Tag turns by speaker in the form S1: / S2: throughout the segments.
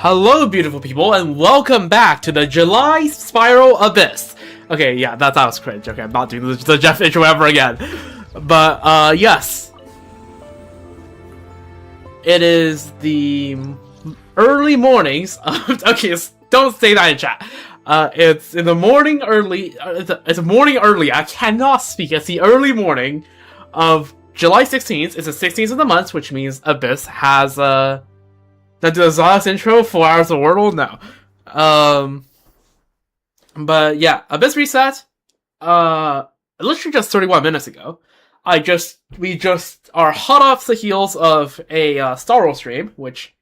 S1: Hello, beautiful people, and welcome back to the July Spiral Abyss. Okay, yeah, that was cringe. Okay, I'm not doing the Jeff intro ever again. But, yes. It is the early mornings of... Okay, don't say that in chat. It's in the morning early... It's a morning early. I cannot speak. It's the early morning of July 16th. It's the 16th of the month, which means Abyss has, That do the Zos intro, 4 hours of Wordle? No. But yeah, Abyss reset. Literally just 31 minutes ago. We just are hot off the heels of a Star Wars stream, which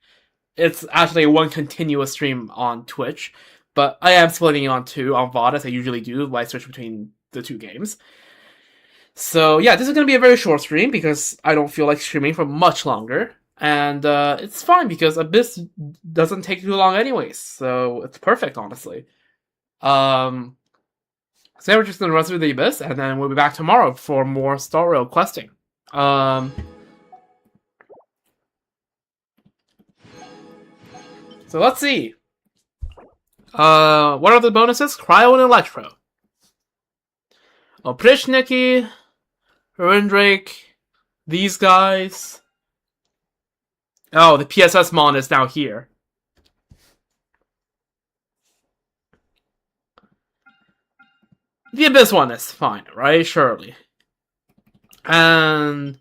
S1: it's actually one continuous stream on Twitch, but I am splitting it on two on VOD as I usually do, like switch between the two games. So yeah, this is going to be a very short stream because I don't feel like streaming for much longer. And it's fine because Abyss doesn't take too long anyways, so it's perfect, honestly. So yeah, we're just gonna run through the Abyss, and then we'll be back tomorrow for more Star Rail questing. So let's see. What are the bonuses? Cryo and Electro. Oprishniki, Drake, these guys. Oh, the PSS mon is now here. The Abyss one is fine, right? Surely. And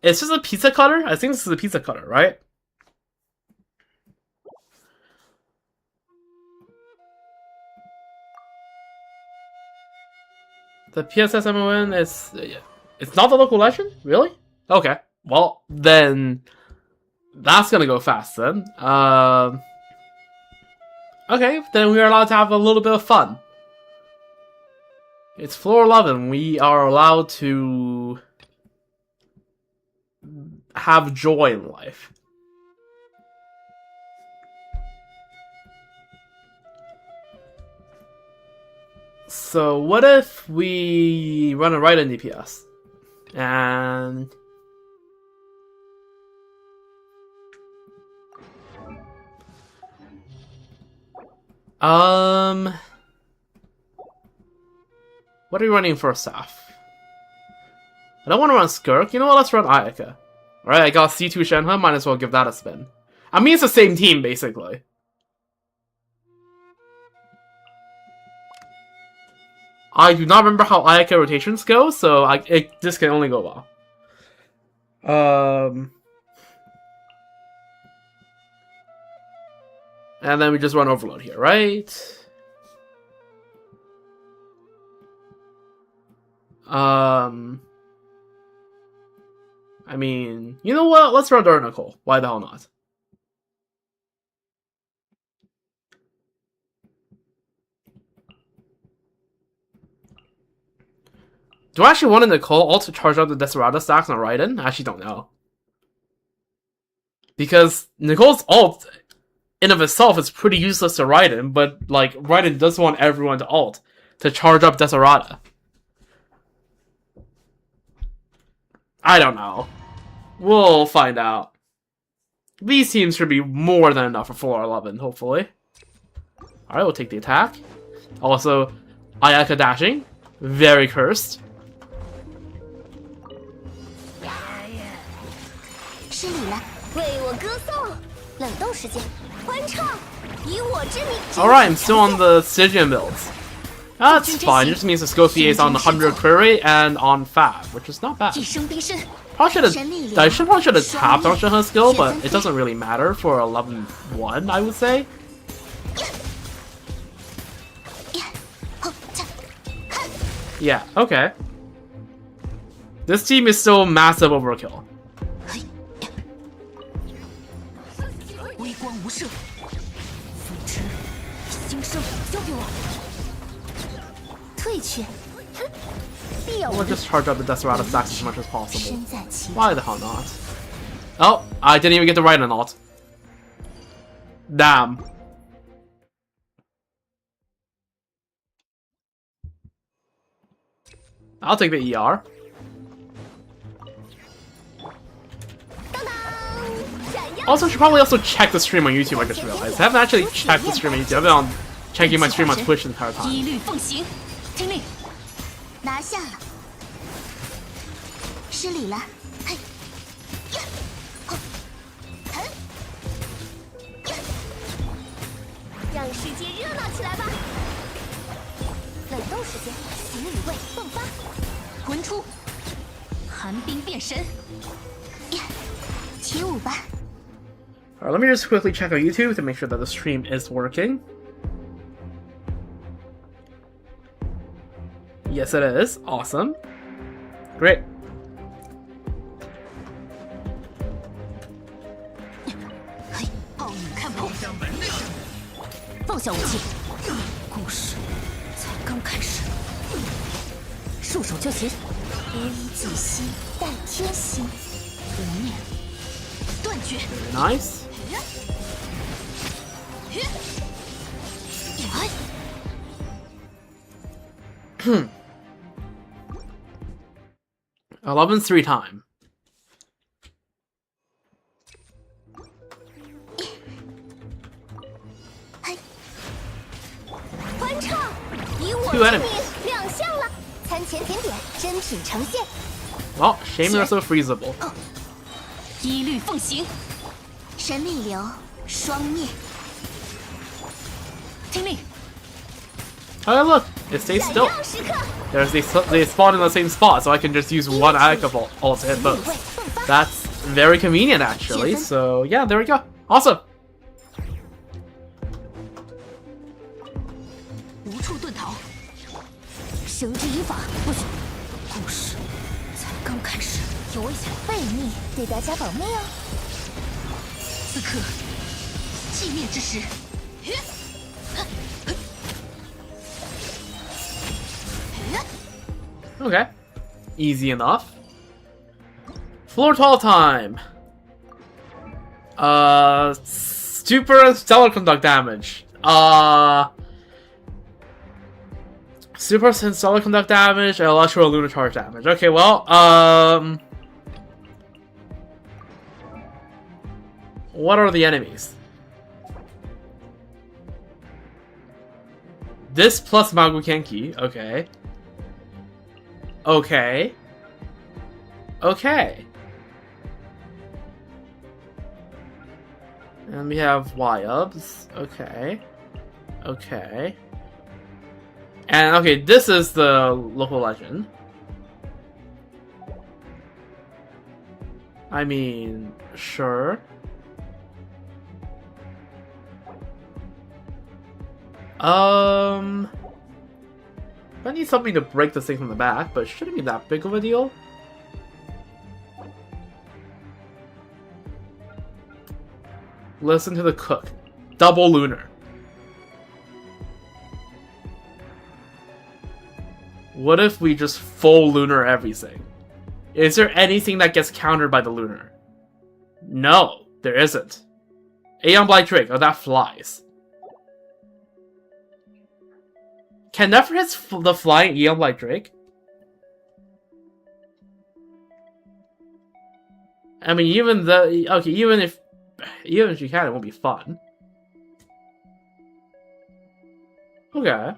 S1: it's just a pizza cutter? I think this is a pizza cutter, right? The PSS MON is... It's not the local legend? Really? Okay. Well, then... That's gonna go fast then. Okay, then we are allowed to have a little bit of fun. It's floor 11. We are allowed to have joy in life. So what if we run a right in DPS? And... What are we running for staff? I don't want to run Skirk. You know what? Let's run Ayaka. Alright, I got C2 Shenhe. Might as well give that a spin. I mean, it's the same team, basically. I do not remember how Ayaka rotations go, so this can only go well. And then we just run Overload here, right? I mean, you know what? Let's run Nicole. Why the hell not? Do I actually want a Nicole ult to charge up the Desperado stacks on Raiden? I actually don't know. Because Nicole's ult... in of itself, it's pretty useless to Raiden, but, like, Raiden does want everyone to ult to charge up Desperado. I don't know. We'll find out. These teams should be more than enough for floor 11, hopefully. Alright, we'll take the attack. Also, Ayaka dashing. Very cursed. Alright, I'm still on the Stygian builds. That's fine, it just means the Scofier is on 100 query and on Fab, which is not bad. I probably should have tapped on Shenhe's skill, but it doesn't really matter for 11-1, I would say. Yeah, okay. This team is still massive overkill. We'll just charge up the Desperado stacks as much as possible. Why the hell not? Oh, I didn't even get to write an ult. Damn. I'll take the ER. Also, should probably also check the stream on YouTube, I just realized. I haven't actually checked the stream on YouTube. I've been on checking my stream on Twitch the entire time.
S2: 一律奉行，听令，
S3: 拿下了，失礼了。嘿，呀，吼，嘿，呀，让世界热闹起来吧！冷冻时间，洗礼味迸发，
S2: 魂出，寒冰变神。
S3: 呀，起舞吧！
S1: Alright, let me just quickly check on YouTube to make sure that the stream is working. Yes, it is. Awesome. Great.
S2: 嘿，暴雨看破，放下武器，故事才刚开始，束手就擒。
S3: 别以己心待天心，
S2: 无念断绝。
S1: Nice. Hmm. 11-3 time.
S3: 欢唱，以我
S1: Two
S3: 之
S1: enemies.
S3: 名亮相了。餐前甜点珍品呈现，
S1: Well, shame you're so freezable.
S2: 一律奉行，
S3: 神力流双灭，
S2: 听令。
S1: Oh, look, it stays
S3: 闪
S1: still.
S3: 耀时刻，
S1: They spawn in the same spot, so I can just use one icon ult to hit
S3: 洗礼
S1: both.
S3: 味迸发，
S1: That's very convenient, actually. So yeah, there we go. Awesome.
S2: 无处遁逃，
S3: 绳之以法，不许
S2: 故事才刚开始，
S3: 有危险，悖逆对大家保密哦。
S2: 此刻寂灭之时。
S1: Okay. Easy enough. Floor 12 time. Super and stellar conduct damage. Super and stellar conduct damage and electro lunar charge damage. Okay, well, what are the enemies? This plus Magukenki. Okay. Okay. Okay. And we have Y-Ubs. Okay. Okay. And okay, this is the local legend. I mean, sure. I need something to break this thing from the back, but it shouldn't be that big of a deal. Listen to the cook. Double lunar. What if we just full lunar everything? Is there anything that gets countered by the lunar? No, there isn't. Aeon Blight Drake, oh that flies. Can never hit the flying Aeon Blight Drake? I mean, even if you can, it won't be fun. Okay.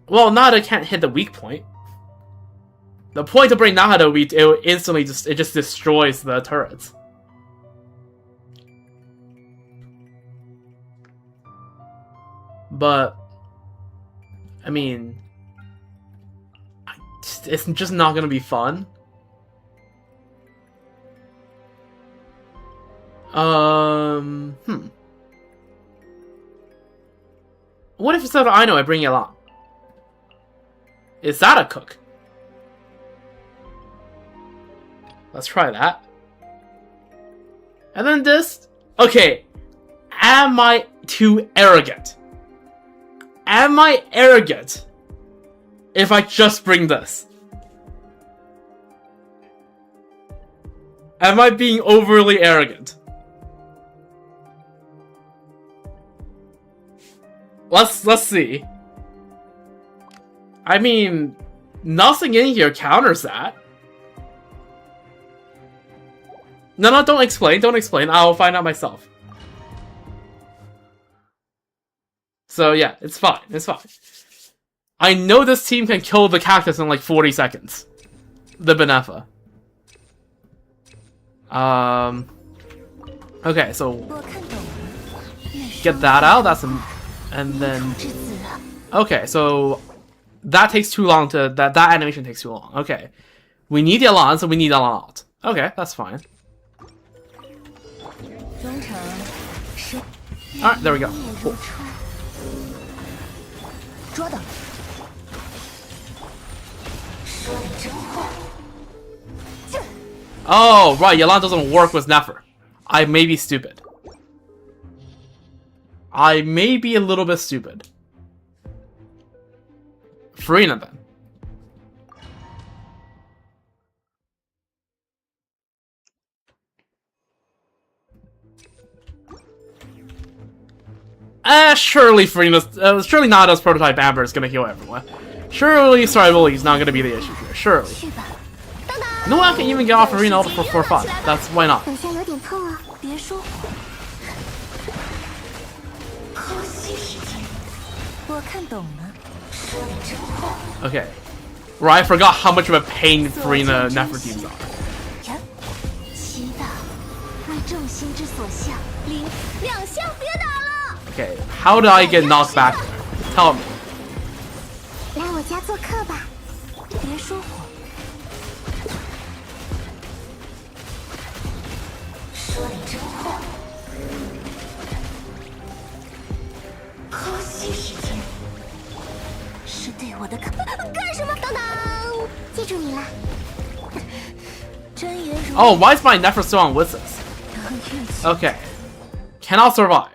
S1: Well, Nada can't hit the weak point. The point to bring Nada, it instantly just destroys the turrets. But I mean, it's just not gonna be fun. What if instead of I know I bring it along? Is that a cook? Let's try that. And then this. Okay. Am I too arrogant? Am I arrogant if I just bring this? Am I being overly arrogant? Let's see. I mean, nothing in here counters that. No, don't explain. Don't explain. I'll find out myself. So yeah, it's fine. It's fine. I know this team can kill the cactus in like 40 seconds. The Benefa. Okay, so get that out. That's and then okay, so that takes too long to that animation takes too long. Okay, we need Yalan, so we need Yalan out. Okay, that's fine. All right, there we go. Cool. Oh, right, Yalan doesn't work with Nefer. I may be stupid. I may be a little bit stupid. Farina, then. Surely Farina's, surely Nada's prototype Amber is gonna heal everyone. Surely Strivoli is not gonna be the issue here, surely. No one can even get off Arena Ultra for 4-5. That's why not. Okay. Right, I forgot how much of a pain Farina Nefer teams are. Okay, how did I get knocked back there? Tell me. Oh, why is my Nefer still on Wizards? Okay. Cannot survive.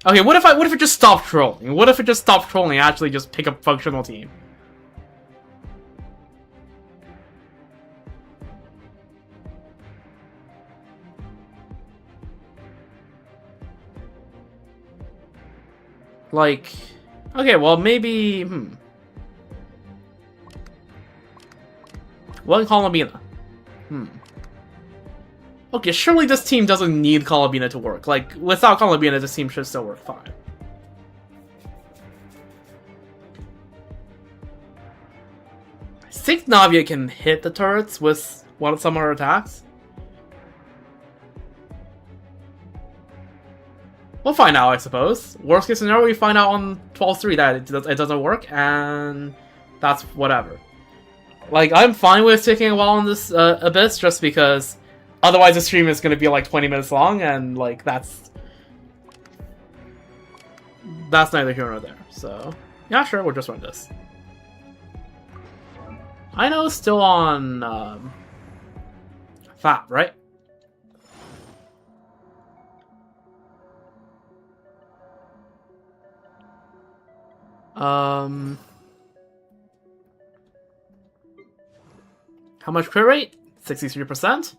S1: Okay, what if it just stopped trolling? What if it just stopped trolling and actually just pick a functional team? Like, okay, well maybe, One Columbina. Okay, surely this team doesn't need Columbina to work. Like, without Columbina, this team should still work fine. I think Navia can hit the turrets with some of her attacks. We'll find out, I suppose. Worst case scenario, we find out on 12-3 that it doesn't work, and that's whatever. Like, I'm fine with taking a while on this Abyss, just because otherwise the stream is going to be like 20 minutes long, and like, that's neither here nor there. So, yeah, sure, we'll just run this. I know it's still on Fab, right? How much crit rate? 63%?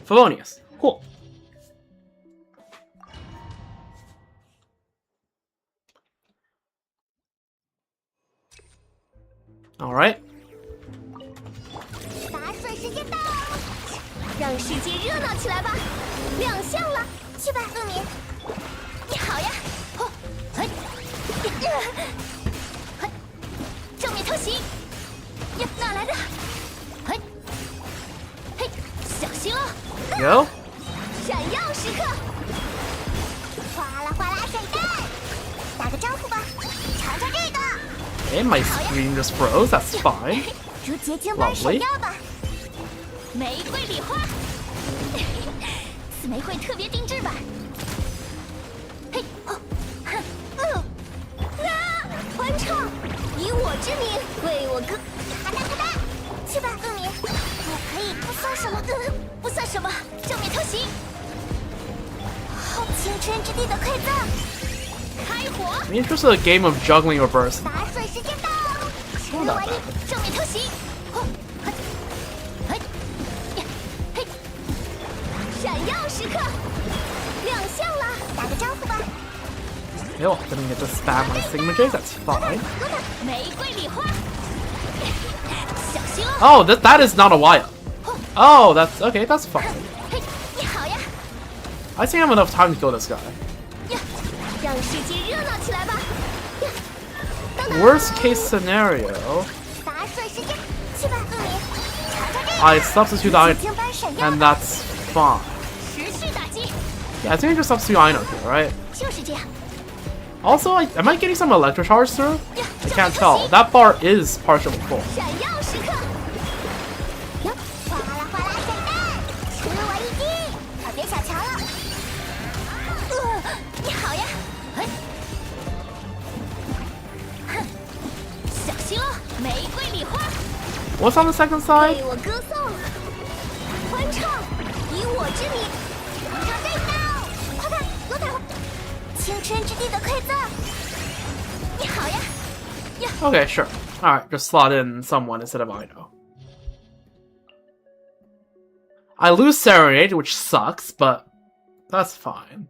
S1: Favonius. Cool. Alright.
S3: 洒水时间到，让世界热闹起来吧！亮相了，去吧，陆明。你好呀！嘿，嘿，正面偷袭，呀，哪来的？嘿，嘿，小心哦！
S1: Go.
S3: 闪耀时刻，哗啦哗啦水弹，打个招呼吧，尝尝这个。
S1: Okay, my screen just froze. That's fine.
S3: 如结晶般闪
S1: Lovely.
S3: 耀吧。玫瑰礼花，此玫瑰特别定制版。嘿，欢唱，以我之名为我歌。咔哒咔哒，去吧，陆明。我可以不算什么，不算什么。正面偷袭，青春之地的馈赠。开火。
S1: I mean, it's just a game of juggling your burst.
S3: 洒水时间到，神玩意，正面偷袭。闪耀时刻，亮相了，打个招呼吧。
S1: Oh, I didn't get to spam my signature. That's fine.
S3: 玫瑰礼花，小心哦。
S1: Oh, that is not a wire. Oh, that's okay. That's fine.
S3: 嘿，你好呀！
S1: I think I have enough time to kill this guy.
S3: 呀，让世界热闹起来吧！呀，等等。
S1: Worst case scenario,
S3: 洒水时间，去吧，凤梨，查查这个。
S1: I substitute Ino,
S3: 晶般闪耀
S1: and that's fine.
S3: 持续打击，
S1: Yeah, I think I just substitute Ino here, right?
S3: 就是这样。
S1: Also, am I getting some electro charge through?
S3: 呀，
S1: I can't tell. That bar is partially full.
S3: 闪耀时刻。呀，哗啦哗啦闪弹，吃我一击！可别小瞧了。你好呀！哎，哼，小心了，玫瑰礼花。
S1: What's on the second side?
S3: 为我歌颂，欢唱，以我之名，唱这道，快看，有彩虹，青春之地的馈赠。你好呀，呀，
S1: Okay, sure. Alright, just slot in someone instead of Ino. I lose Serenade, which sucks, but that's fine.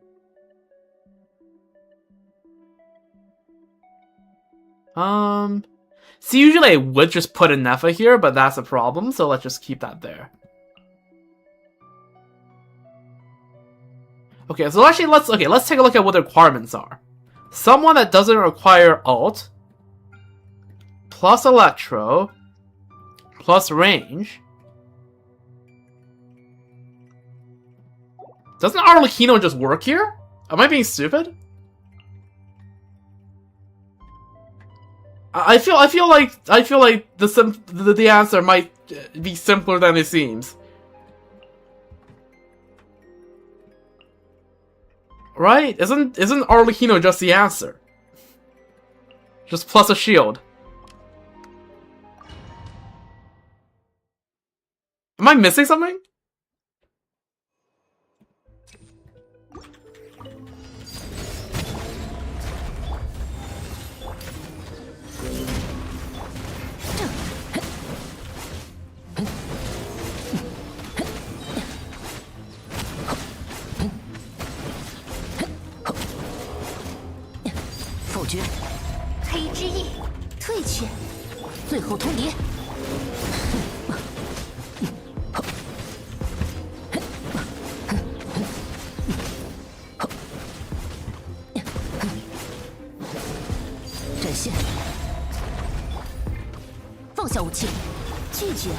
S1: See, usually I would just put a Nefa here, but that's a problem, so let's just keep that there. Okay, so actually let's take a look at what the requirements are. Someone that doesn't require ult, plus electro, plus range. Doesn't Arlecchino just work here? Am I being stupid? I feel like the answer might be simpler than it seems. Right? Isn't Arlecchino just the answer? Just plus a shield. Am I missing something?
S2: 决，黑之翼退却，最后通牒。展现，放下武器，拒绝。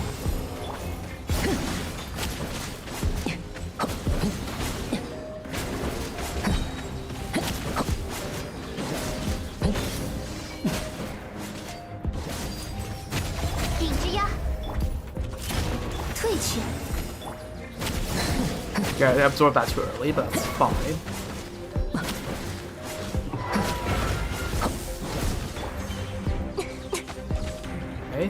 S1: Yeah, I absorbed that too early, but that's fine. Okay.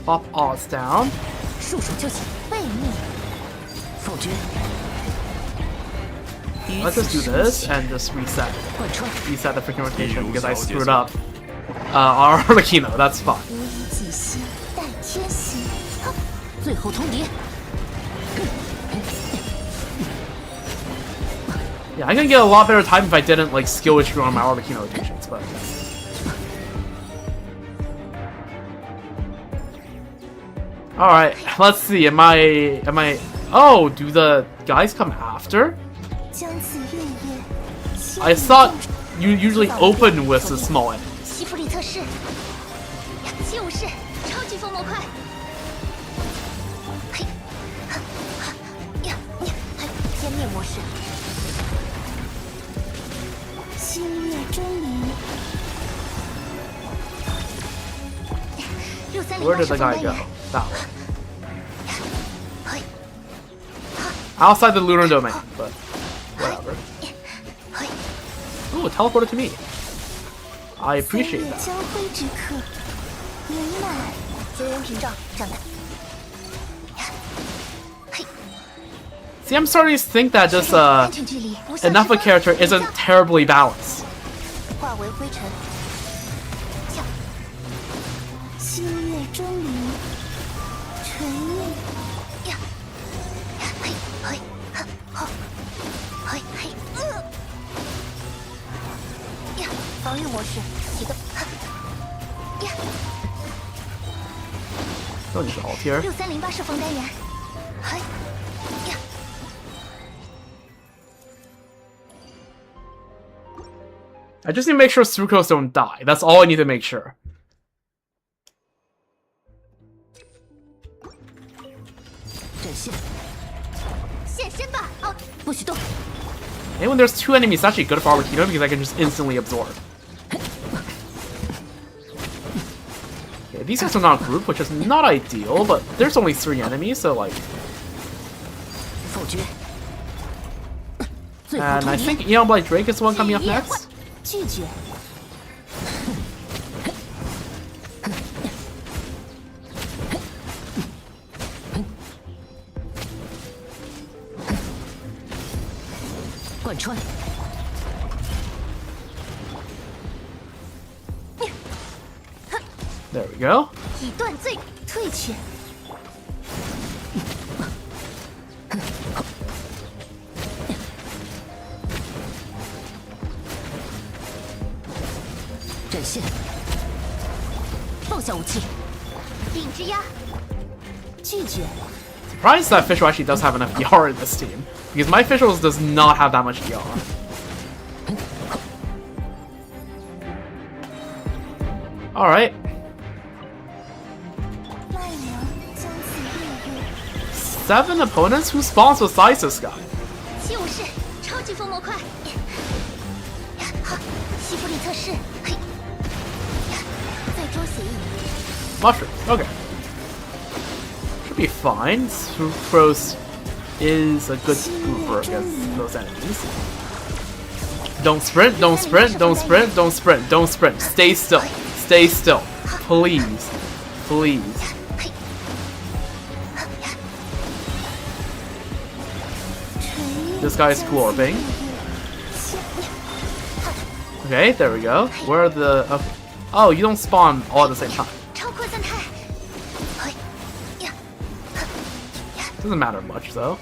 S1: Pop odds down. Let's just do this and just reset. Reset the freaking rotation because I screwed up our Arlecchino. That's fine. Yeah, I could get a lot better time if I didn't like skill issue on my Arlecchino rotations, but alright, let's see, am I oh, do the guys come after? I thought you usually open with the small enemies. Where did the guy go? That one. Outside the lunar domain, but whatever. Ooh, teleported to me. I appreciate that. See, I'm starting to think that this enough a character isn't terribly balanced. Don't need to ult here.
S3: 6308释放单元，嘿，呀，
S1: I just need to make sure Sucrose don't die. That's all I need to make sure.
S2: 阵线，
S3: 现身吧，哦，
S2: 不许动。
S1: And when there's 2 enemies, it's actually good for Arlecchino because I can just instantly absorb. Okay, these guys are not grouped, which is not ideal, but there's only 3 enemies, so like...
S2: 否决。
S1: And I think Eon Blight Drake is the one coming up next.
S2: 拒绝。贯穿。
S1: There we go.
S3: 以断罪，
S2: 退却。阵线，放下武器，
S3: 顶之压，
S2: 拒绝。
S1: Surprised that Fischl actually does have enough DR in this team, because my Fischl does not have that much DR. Alright.
S3: 麦娘将此列入
S1: 7 opponents? Who spawns besides this guy?
S3: 七武士，超级风魔块，好，西弗里测试，嘿，再周血液，
S1: Mushroom. Okay. Should be fine. Sucrose is a good grouper against those enemies. Don't sprint, don't sprint, don't sprint, don't sprint, don't sprint. Stay still. Stay still. Please. Please. This guy's dwarfing. Okay, there we go. Where are the... Oh, you don't spawn all at the same time.
S3: 超扩散态，嘿，呀，
S1: Doesn't matter much, though.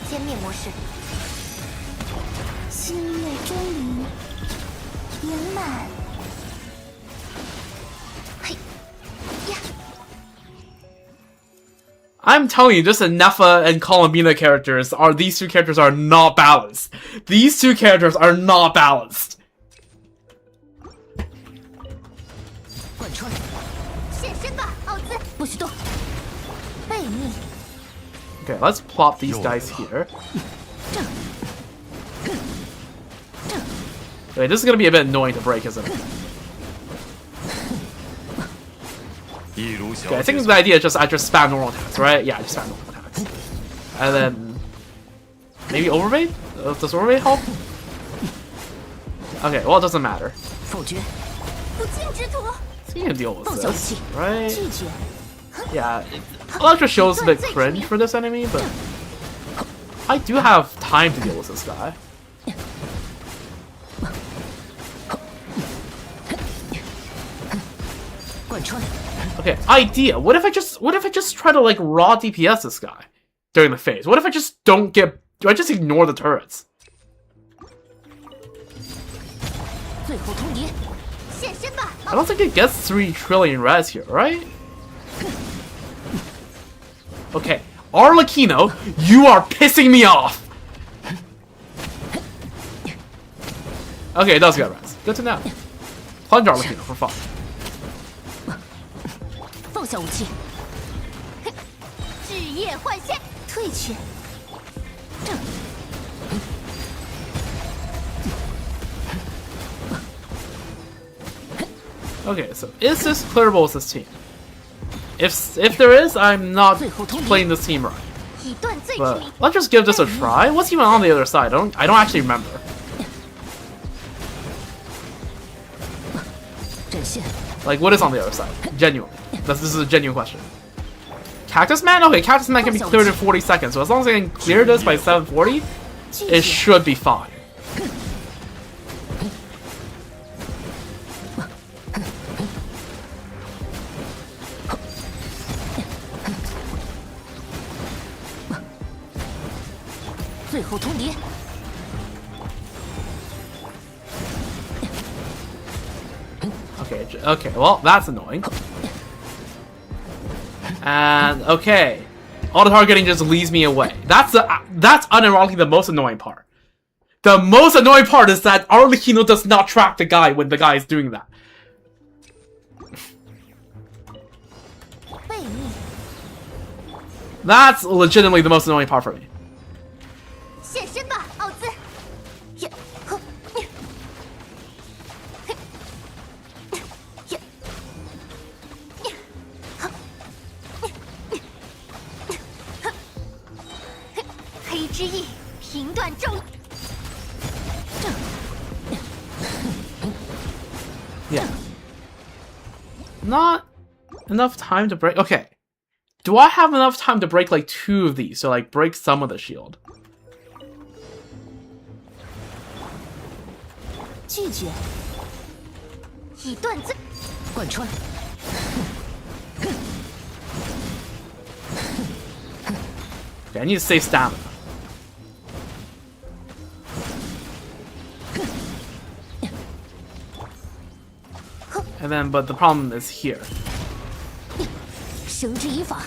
S3: 歼灭模式，
S2: 心月钟灵，圆满。
S3: 嘿，呀，
S1: I'm telling you, just Nefa and Columbina characters are... These 2 characters are not balanced. These 2 characters are not balanced.
S2: 贯穿，
S3: 现身吧，奥兹，
S2: 不许动。背逆，
S1: Okay, let's plop these guys here. Wait, this is gonna be a bit annoying to break, isn't it? Okay, I think the idea is I just spam normal attacks, right? Yeah, I just spam normal attacks. And then... Maybe Overbait? Does Overbait help? Okay, well, it doesn't matter.
S2: 否决。
S3: 不敬之徒，
S1: So you can deal with
S2: 放下武
S1: this,
S2: 器，
S1: right?
S2: 拒绝。
S1: Yeah, Electra Shield's a bit cringe for this enemy, but... I do have time to deal with this guy. Okay, idea. What if I just try to like raw DPS this guy during the phase? What if I just don't get... Do I just ignore the turrets?
S2: 最后通牒，
S3: 现身吧，
S1: I don't think it gets 3 trillion res here, right? Okay, Arlecchino, you are pissing me off! Okay, it does get res. Good to know. Plunge Arlecchino for fun.
S2: 放下武器，
S3: 炙夜幻现，
S2: 退却。这，
S1: Okay, so is this clearable as this team? If there is, I'm not playing this team right.
S3: 以断罪之
S1: But
S3: 名，
S1: let's just give this a try. What's even on the other side? I don't actually remember.
S2: 阵线，
S1: Like, what is on the other side? Genuinely. This is a genuine question. Cactus Man? Okay, Cactus Man can be cleared in 40 seconds, so as long as I can clear this by 740,
S2: 拒
S1: it
S2: 绝。
S1: should be fine. Okay, well, that's annoying. And okay, auto targeting just leads me away. That's unironically the most annoying part. The most annoying part is that Arlecchino does not track the guy when the guy is doing that. That's legitimately the most annoying part for me.
S3: 现身吧，奥兹！呀，呵，呀，黑之翼评断咒。
S1: Yeah. Not enough time to break. Okay. Do I have enough time to break like 2 of these? So like break some of the shield.
S2: 拒绝，
S3: 以断罪。
S2: 贯穿。
S1: Okay, I need to save stamina. And then, but the problem is here.
S2: 绳之以法，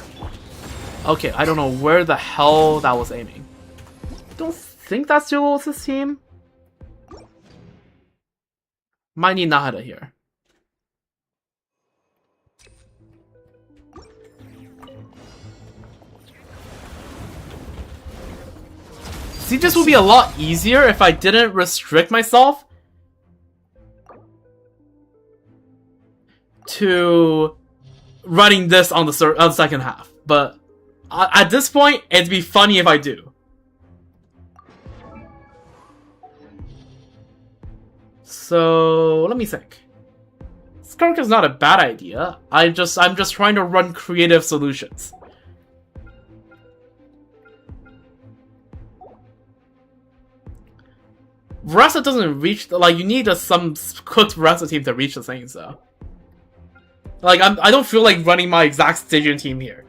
S1: Okay, I don't know where the hell that was aiming. Don't think that's Julius' team. Might need Nahida here. See, this would be a lot easier if I didn't restrict myself to running this on the second half. But at this point, it'd be funny if I do. So let me think. Skirk is not a bad idea. I'm just trying to run creative solutions. Resta doesn't reach like you need some cooked Resta team to reach the things though. Like I don't feel like running my exact Stygian team here.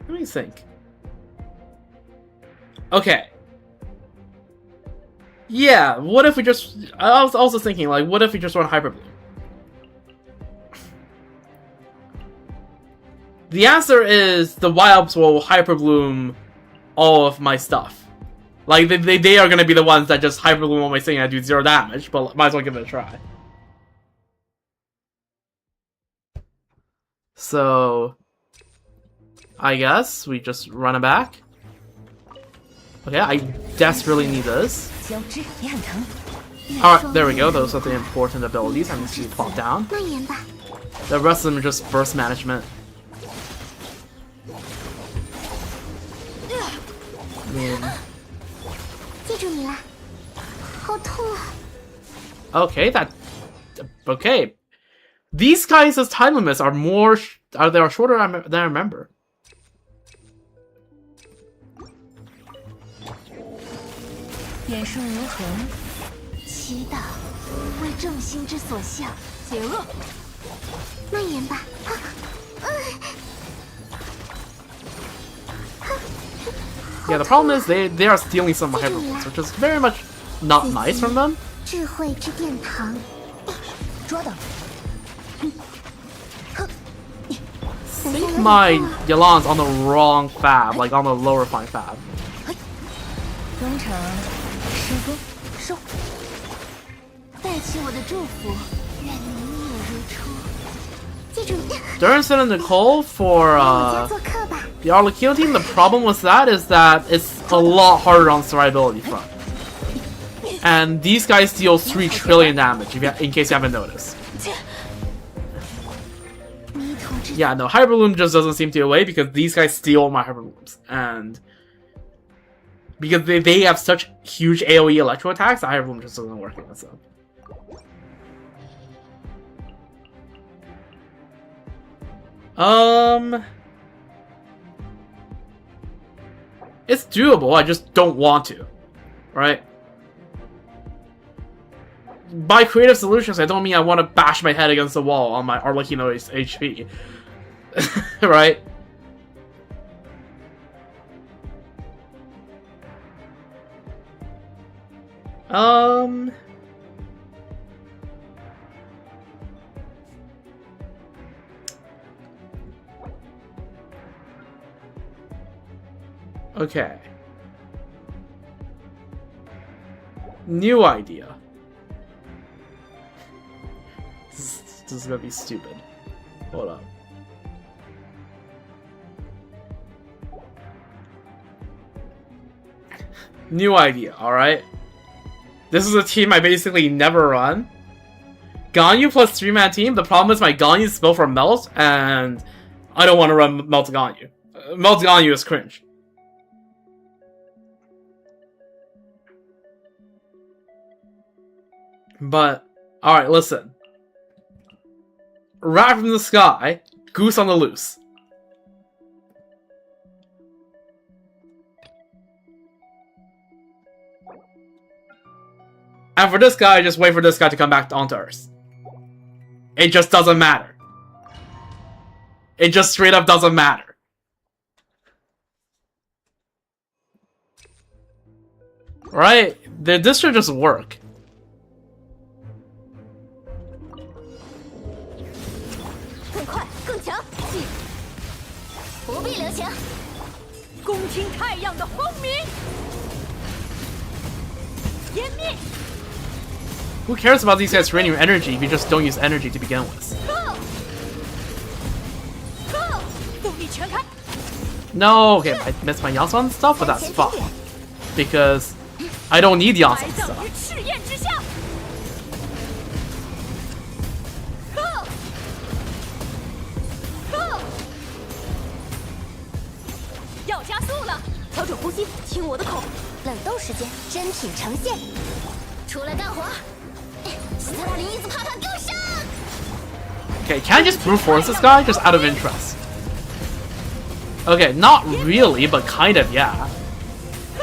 S1: Let me think. Okay. Yeah, what if we just... I was also thinking, like, what if we just run Hyper Bloom? The answer is the Wilds will Hyper Bloom all of my stuff. Like, they are gonna be the ones that just Hyper Bloom all my thing and do 0 damage, but might as well give it a try. So... I guess we just run it back. Okay, I desperately need this.
S2: 交织也很疼。
S1: Alright, there we go. Those are the important abilities I need to pop down.
S3: 蔓延吧。
S1: The rest of them are just burst management. Okay, that... Okay. These guys' time limits are more... they are shorter than I remember.
S2: 眼生如痕，
S3: 祈祷为众星之所向，邪恶，蔓延吧。
S1: Yeah, the problem is they are stealing some of my hyperbolts, which is very much not nice from them.
S3: 智慧之殿堂，
S2: 捉到。
S1: I think my Yelan's on the wrong fab, like on the lower fine fab.
S2: 工程施工收。
S3: 带起我的祝福，愿明月如初。记住，
S1: Durenson and Nicole for
S3: 家做客吧。
S1: the Arlecchino team, the problem with that is that it's a lot harder on survivability front. And these guys deal 3 trillion damage, in case you haven't noticed. Yeah, no, Hyperloom just doesn't seem to be a way because these guys steal my Hyperlooms. And because they have such huge AoE electro attacks, the Hyperloom just doesn't work against them. It's doable, I just don't want to. Right? By creative solutions, I don't mean I want to bash my head against the wall on my Arlecchino's HP. Right? Okay. New idea. This is gonna be stupid. Hold up. New idea, alright? This is a team I basically never run. Ganyu plus 3-man team. The problem is my Ganyu is built for Melt, and I don't want to run Melt Ganyu. Melt Ganyu is cringe. But, alright, listen. Rat from the sky, goose on the loose. And for this guy, just wait for this guy to come back onto Earth. It just doesn't matter. It just straight up doesn't matter. Right? This should just work.
S3: 更快，更强，不必留情。
S2: 恭听太阳的轰鸣，湮灭。
S1: Who cares about these guys draining your energy if you just don't use energy to begin with? No, okay, I missed my Yansan stuff, but that's fine. Because I don't need Yansan stuff. Okay, can I just brute force this guy? Just out of interest. Okay, not really, but kind of, yeah.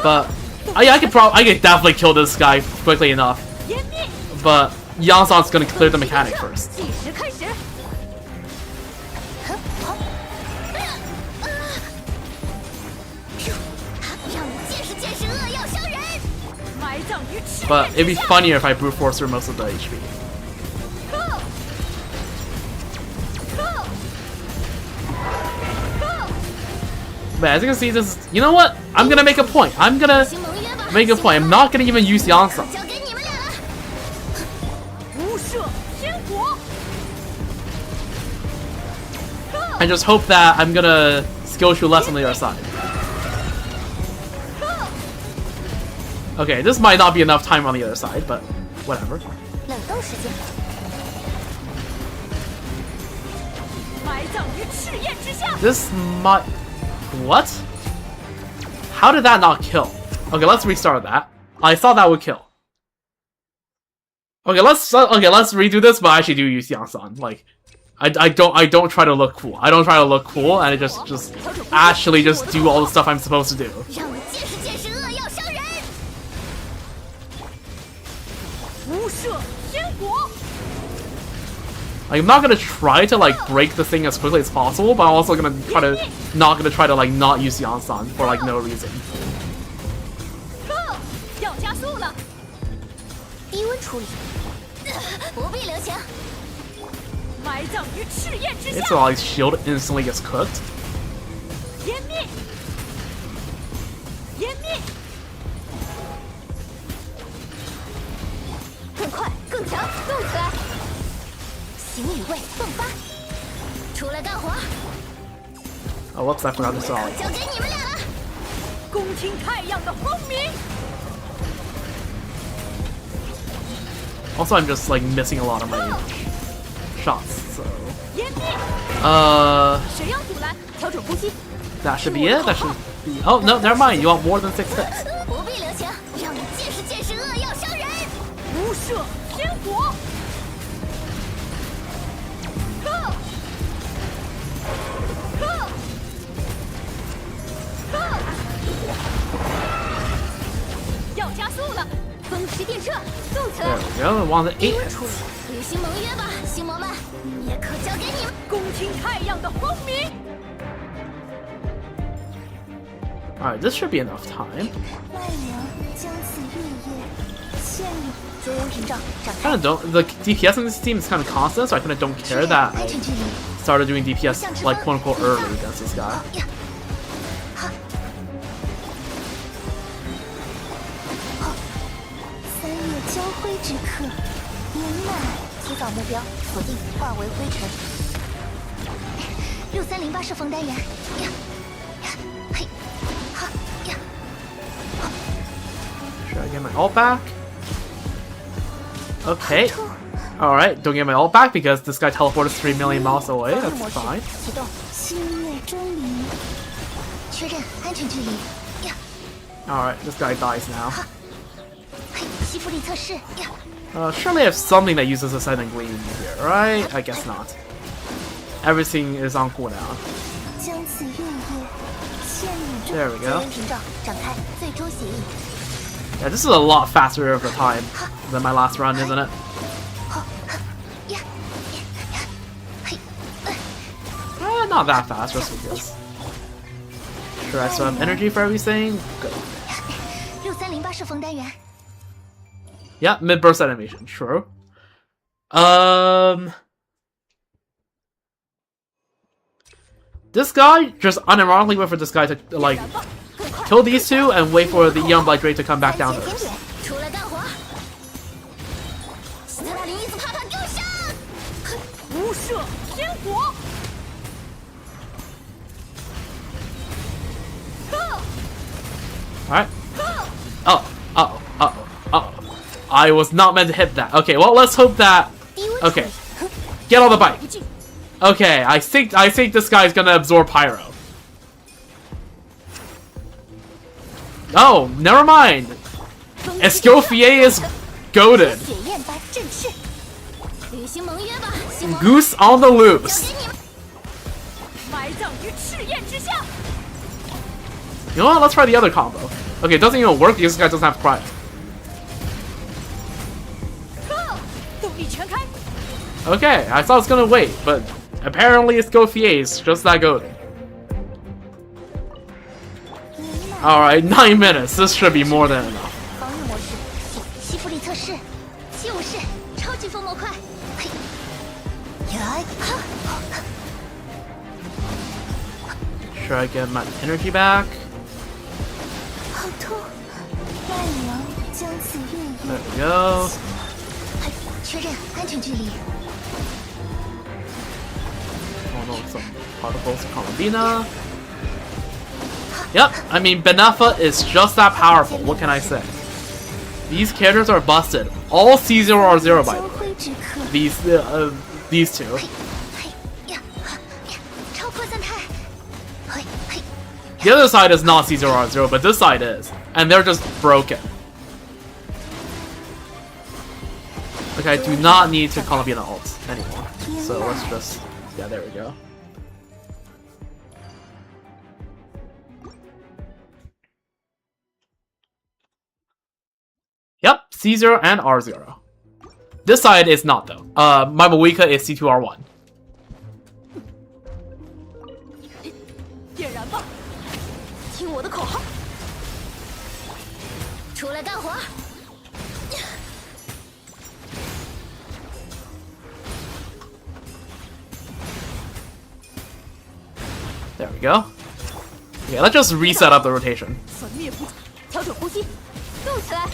S1: But I could definitely kill this guy quickly enough. But Yansan's gonna clear the mechanic first. But it'd be funnier if I brute force through most of the HP. But as you can see, this is, you know what? I'm gonna make a point. I'm not gonna even use Yansan. I just hope that I'm gonna skill shoot less on the other side. Okay, this might not be enough time on the other side, but whatever. This might... What? How did that not kill? Okay, let's restart that. I thought that would kill. Okay, let's redo this, but I actually do use Yansan. Like, I don't try to look cool. I don't try to look cool, and I just actually just do all the stuff I'm supposed to do. Like, I'm not gonna try to like break the thing as quickly as possible, but I'm also gonna try to like not use Yansan for like no reason. It's like shield instantly gets cooked. Oh, whoops, I forgot the song. Also, I'm just like missing a lot of my shots, so... That should be it? That should be... Oh, no, never mind. You want more than 6 hits. There we go, one of the 8 hits. Alright, this should be enough time. Kind of don't. The DPS in this team is kind of constant, so I kind of don't care that I started doing DPS like quote unquote early against this guy.
S3: 3月交辉之刻，年满，提早目标锁定，化为灰尘。6308射锋单元，呀，嘿，哈呀。
S1: Should I get my ult back? Okay. Alright, don't get my ult back because this guy teleported 3 million miles away. That's fine.
S3: 启动星月钟离，确认安全距离。呀，
S1: Alright, this guy dies now.
S3: 嘿，吸附力测试。呀，
S1: Surely I have something that uses a Ascending Gleam here, right? I guess not. Everything is on cooldown.
S3: 将此月夜，陷入
S1: There we
S3: 绝
S1: go.
S3: 缘屏障，展开最终协议。
S1: Yeah, this is a lot faster of a time than my last run, isn't it?
S3: 呀，嘿，
S1: Not that fast, just because. Sure, I still have energy for everything. Go.
S3: 6308射锋单元。
S1: Yeah, mid burst animation. True. This guy just unironically wait for this guy to like kill these two and wait for the Young Blood Drake to come back down to us.
S3: 出来干活！斯特拉林伊斯帕帕给我上！无射天火！
S1: Alright. I was not meant to hit that. Okay, well, let's hope that... Okay. Get on the bike. Okay, I think this guy's gonna absorb Pyro. Oh, never mind. Escoffier is goaded.
S3: 血焰般振翅，履行盟约吧，星王。
S1: Goose on the loose.
S3: 埋葬于赤焰之下。
S1: You know what? Let's try the other combo. Okay, it doesn't even work because this guy doesn't have cryo.
S3: 动力全开。
S1: Okay, I thought it was gonna wait, but apparently Escoffier is just that good. Alright, 9 minutes. This should be more than enough.
S3: 防御模式，吸附力测试，75式超级风魔快。嘿，呀，哈，
S1: Should I get my energy back?
S3: 好痛！太阳将此月
S1: There
S3: 夜。
S1: we go.
S3: 嘿，确认安全距离。
S1: Oh no, some particles from Columbina. Yep, I mean, Benefa is just that powerful. What can I say? These characters are busted. All C0R0 by the
S3: 交
S1: way.
S3: 辉之刻，
S1: These two.
S3: 嘿，嘿呀，哈呀，超扩散态。嘿，嘿，
S1: The other side is not C0R0, but this side is. And they're just broken. Like, I do not need to Columbina ult anymore. So let's just... Yeah, there we go. Yep, C0 and R0. This side is not, though. My Moika is C2R1.
S3: 点燃吧，听我的口号，出来干活。
S1: There we go. Okay, let's just reset up the rotation.
S3: 粉灭不调整呼吸，动起来。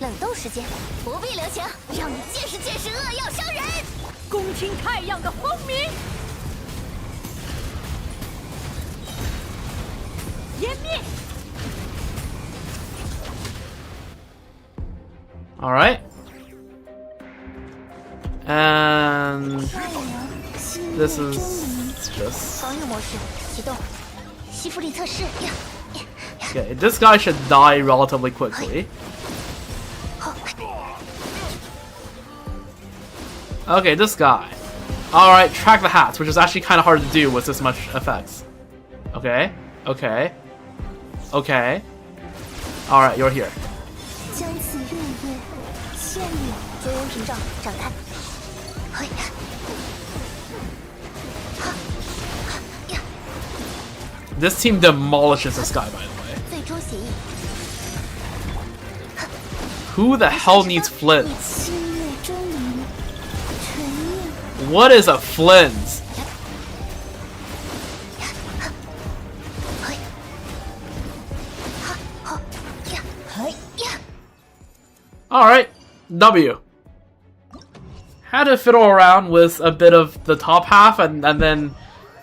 S3: 冷冻时间，不必留情，让你见识见识扼要伤人。恭听太阳的轰鸣，湮灭。
S1: Alright. And
S3: 太阳，星
S1: this
S3: 月
S1: is
S3: 钟离。
S1: just...
S3: 防御模式启动，吸附力测试呀。
S1: Okay, this guy should die relatively quickly. Okay, this guy. Alright, track the hats, which is actually kind of hard to do with this much effects. Okay, okay, okay. Alright, you're here.
S3: 将此月夜陷入绝缘屏障，展开。嘿，哈，哈呀，
S1: This team demolishes this guy, by the way.
S3: 最终协议。
S1: Who the hell needs Flins?
S3: 清月钟灵，沉念。
S1: What is a Flins?
S3: 呀，
S1: Alright, W. Had to fiddle around with a bit of the top half and then,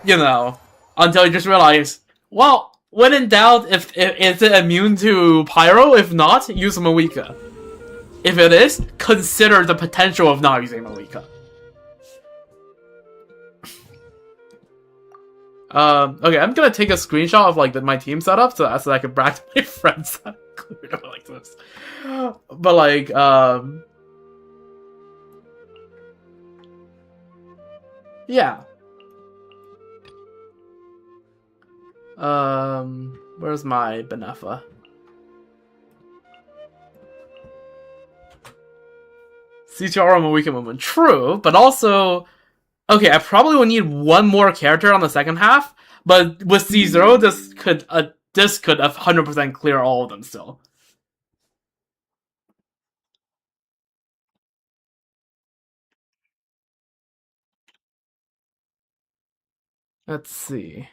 S1: you know, until you just realize, well, when in doubt, if is it immune to Pyro? If not, use Moika. If it is, consider the potential of not using Moika. Okay, I'm gonna take a screenshot of like my team setup so I can brag to my friends that I cleared it like this. But like, yeah. Where's my Benefa? CTR on a weekend moment. True, but also, okay, I probably will need one more character on the second half, but with C0, this could 100% clear all of them still. Let's see.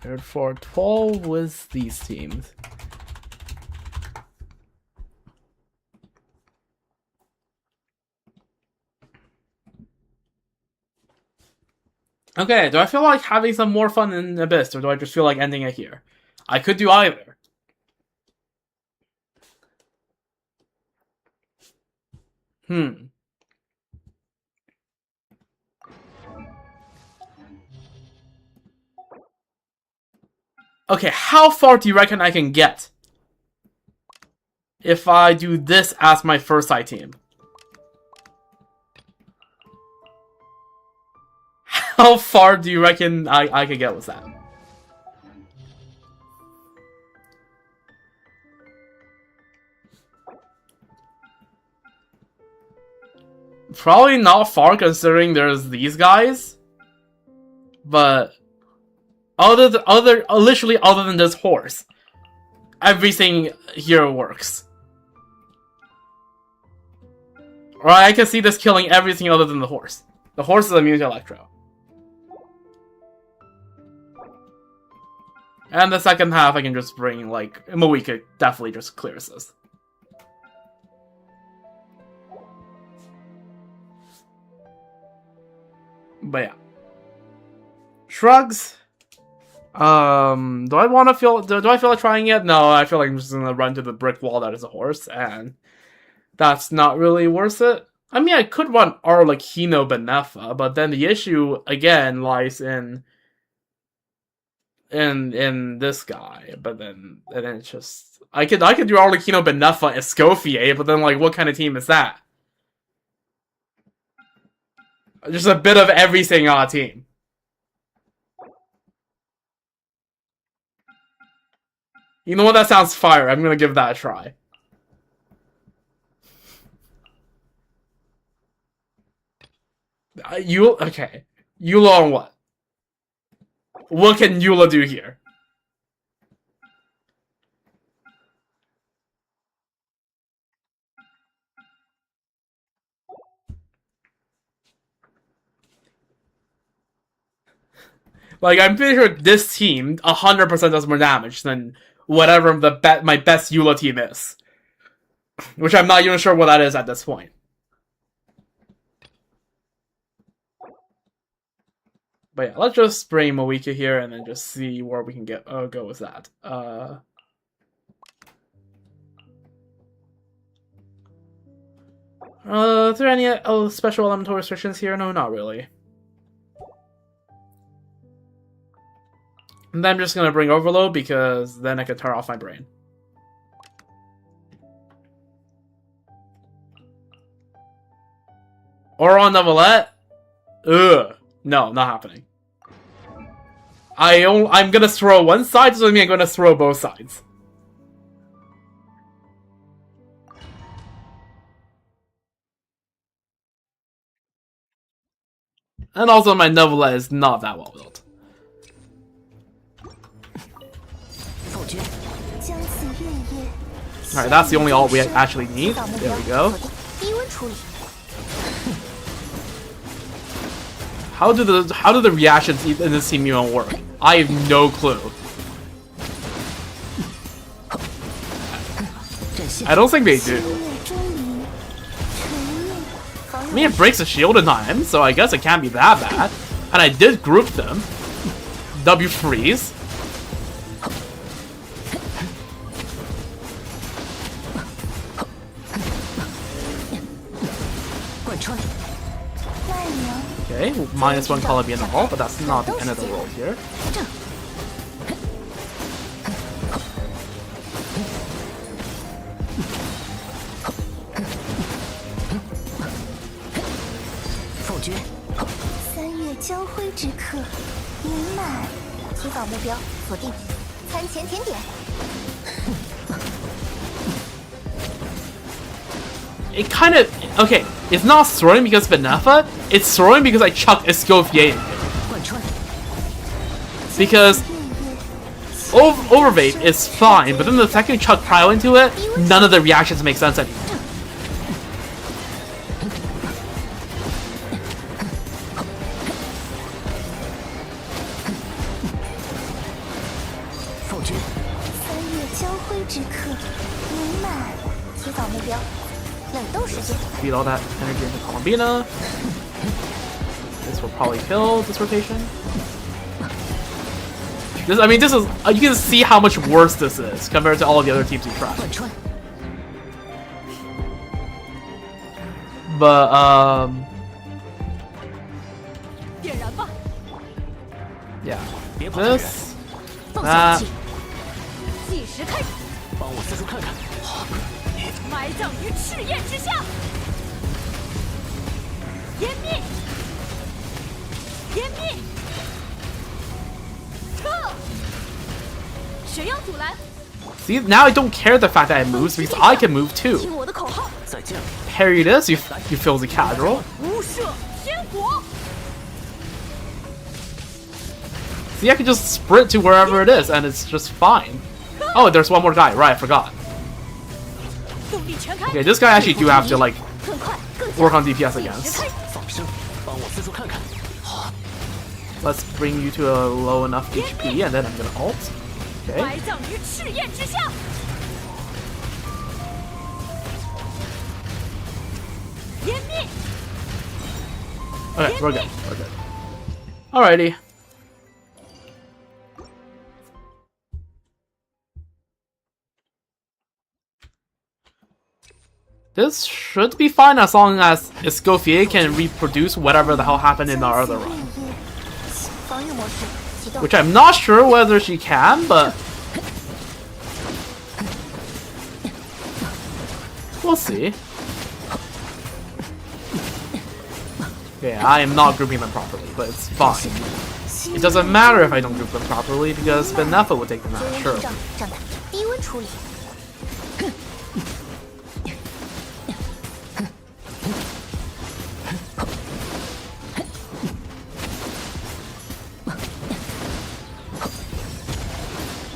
S1: Paired for 12 with these teams. Okay, do I feel like having some more fun in Abyss, or do I just feel like ending it here? I could do either. Okay, how far do you reckon I can get if I do this as my first side team? How far do you reckon I could get with that? Probably not far considering there's these guys, but literally other than this horse, everything here works. Or I can see this killing everything other than the horse. The horse is immune to Electro. And the second half I can just bring, like, Moika definitely just clears this. But yeah. Shrugs. Do I feel like trying it? No, I feel like I'm just gonna run to the brick wall that is a horse, and that's not really worth it. I mean, I could run Arlecchino Benefa, but then the issue again lies in this guy. But then it's just I could do Arlecchino Benefa Escoffier, but then like what kind of team is that? Just a bit of everything on a team. You know what? That sounds fire. I'm gonna give that a try. Okay. Eula on what? What can Eula do here? Like, I'm pretty sure this team 100% does more damage than whatever my best Eula team is. Which I'm not even sure what that is at this point. But yeah, let's just bring Moika here and then just see where we can go with that. Are there any special elemental restrictions here? No, not really. And then I'm just gonna bring Overload because then I can turn off my brain. Or on Neuvillette? Ugh. No, not happening. I'm gonna throw one side, so I mean I'm gonna throw both sides. And also my Novella is not that well built.
S2: 否决。
S3: 将此月夜
S1: Alright, that's the only ult we actually need. There we go.
S3: 低温处理。
S1: How do the reactions in this team even work? I have no clue. I don't think they do.
S3: 月钟离，沉韵，防
S1: I mean, it breaks the shield in time, so I guess it can't be that bad. And I did group them. W freeze.
S2: 贯穿。
S3: 奈良，
S1: Okay, -1 color being the ult, but that's not the end of the world here.
S2: 正。否决。
S3: 三月交辉之刻，圆满。提早目标锁定，餐前甜点。
S1: It kind of... Okay, it's not throwing because of Benefa, it's throwing because I chucked Escoffier in here.
S2: 贯穿。
S1: Because
S3: 月夜，
S1: Overbait is fine, but then the second you chuck Cryo into it, none of the reactions make sense anymore.
S2: 否决。
S3: 三月交辉之刻，圆满。提早目标，冷冻时间。
S1: Feed all that energy into Columbina. This will probably kill this rotation. This, I mean, this is... you can see how much worse this is compared to all of the other teams we tried.
S2: 贯穿。
S1: But,
S2: 点燃吧。
S1: yeah.
S2: 别跑太远。
S1: This...
S2: 放
S1: that...
S2: 小武器。计时开始。帮我四处看看。埋葬于赤焰之下。湮灭。湮灭。撤。谁要阻拦？
S1: See, now I don't care the fact that it moves because I can move too.
S2: 听我的口号。再见。
S1: Parry this, you feel the casual.
S2: 无赦天国。
S1: See, I can just sprint to wherever it is and it's just fine. Oh, there's one more guy. Right, I forgot.
S2: 动力全开。
S1: Okay, this guy actually do have to, like,
S3: 更快，更
S1: work on DPS against.
S2: 放生，帮我四处看看。
S1: Let's bring you to a low enough HP and then I'm gonna ult. Okay.
S2: 埋葬于赤焰之下。湮灭。
S1: Okay, we're good. We're good. Alrighty. This should be fine as long as Escoffier can reproduce whatever the hell happened in our other
S3: 月
S1: run.
S3: 夜，防御模式启动。
S1: Which I'm not sure whether she can, but... we'll see. Okay, I am not grouping them properly, but it's fine. It doesn't matter if I don't group them properly, because Benefa would take them
S3: 绝
S1: out,
S3: 缘
S1: sure.
S3: 屏障炸弹，低温处理。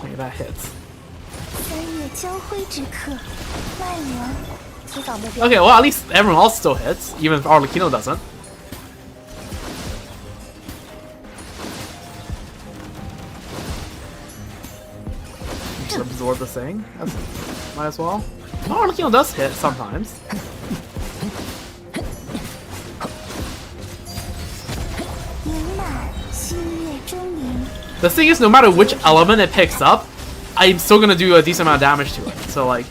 S1: Okay, that hits.
S3: 三月交辉之刻，奈良。提早目标。
S1: Okay, well, at least everyone else still hits, even if Arlecchino doesn't. Just absorb the thing. Might as well. Oh, Arlecchino does hit sometimes.
S3: 圆满，星月钟灵。
S1: The thing is, no matter which element it picks up, I'm still gonna do a decent amount of damage to it. So, like...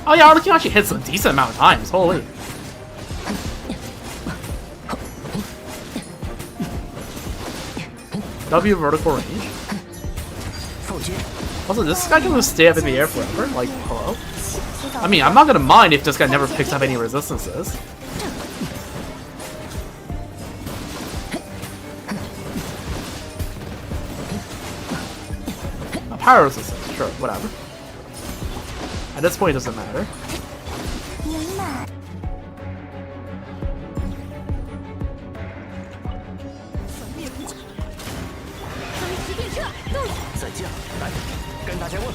S1: Oh yeah, Arlecchino actually hits a decent amount of times, holy. W vertical range.
S2: 否决。
S1: Also, this guy can just stay up in the air forever? Like, hello?
S3: 提早
S1: I mean, I'm not gonna mind if this guy never picks up any resistances. A pyro resistance, sure, whatever. At this point, it doesn't matter.
S3: 圆满。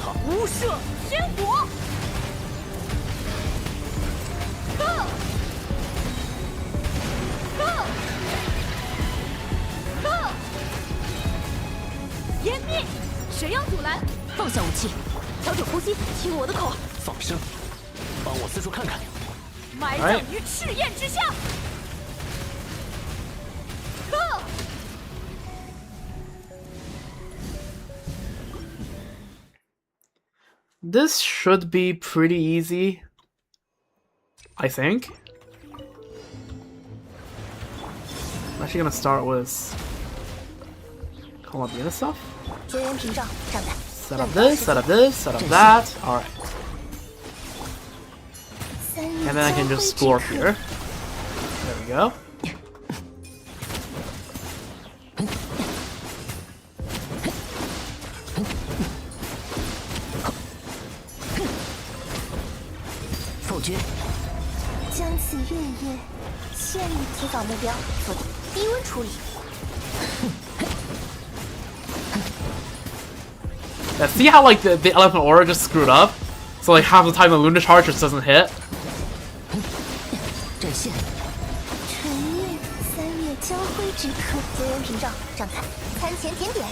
S4: 好。
S2: 无射天火。湮灭！谁要阻拦？放下武器，调整呼吸，听我的口。
S4: 放生，帮我四处看看。
S2: 埋葬于赤焰之下。
S1: This should be pretty easy, I think. I'm actually gonna start with Colombian stuff.
S3: 绝缘屏障上弹。
S1: Set up this, set up this, set up that. Alright. And then I can just explore here. There we go.
S4: 否决。
S3: 将此月夜限于提早目标，否定低温处理。
S1: Yeah, see how like the elephant aura just screwed up? So like half the time the lunar charge just doesn't hit?
S4: 阵线。
S3: 纯月三月交辉之刻，绝缘屏障展开，餐前甜点。